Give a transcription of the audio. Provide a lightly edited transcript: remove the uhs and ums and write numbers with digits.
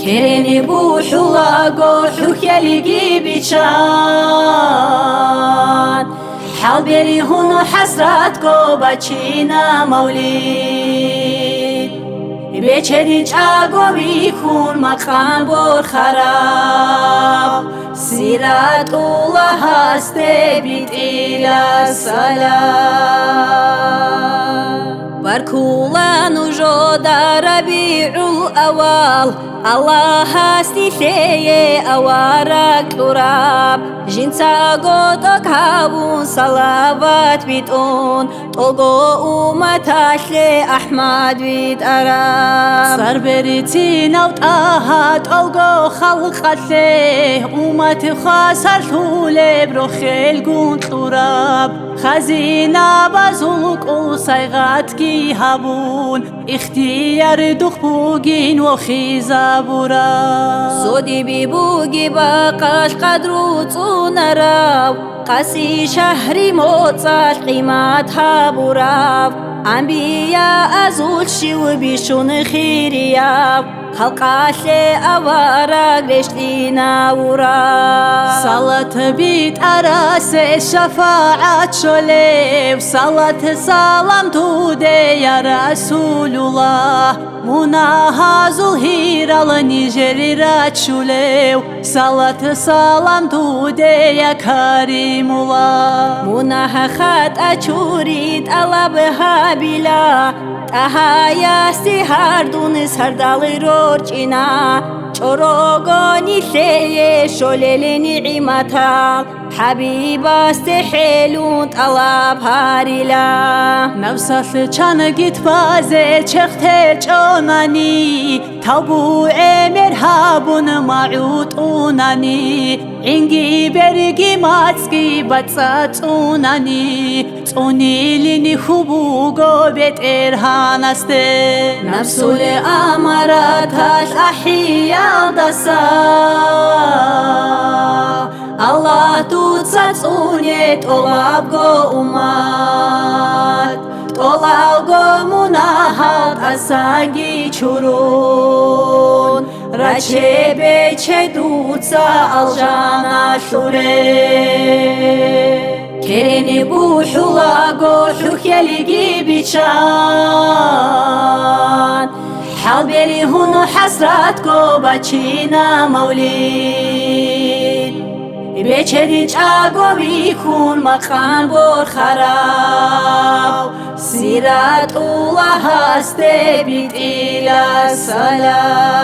Kereni buhula gohluk yeligi biçan Halberi hunu hasrat go bachina mawlid Beçeri çago bikun makam bor kharab Siratullah haste bit ila salam Barkulanu joda rabi'ul awal Allah hasti theye awarak turab Jinsa godok habun salavat bitun Togo umatashle Ahmad bit arab Sarberiti nawtaha tolgo khalqatle Umat khasar thule brokhel gun turab Khazina bazuk usaygat ki habun ikhtiyar dukh bugin wa khizabura Zodi bi bugi baqash qadru tunaraw Qasi shahri motsal qimat haburaw Anbiya azul shiw bishun khiriyab Halqashe avarag reshtina ura Salat bit arase shafaat sholev Salat salam tude ya Rasulullah Munahazul hiral nijerirat shulev Salat salam tude ya Karimullah Munahakhat achurit alabha bila Tahaya stihardun sardali rorchina Chorogoni theye sholele ni'imata Habiba stihilun talab harila Nafsat chanagit baze chekhte chonani Tabu merhabun ma'utunani Ingi bergi matski batsatunani Tunilini hubugo bet erhanaste Nafsul amarat hash ahya dasa Allah tutsat unet olabgo umat Tolalgo munahat asagi churun Rachebe chedutsa aljana shure Kereni buhula gohluk yeligi biçan Halberi hunu hasrat go bachina mawlid Beçeri çago bikun makam bor kharab Siratullah haste bit ila salam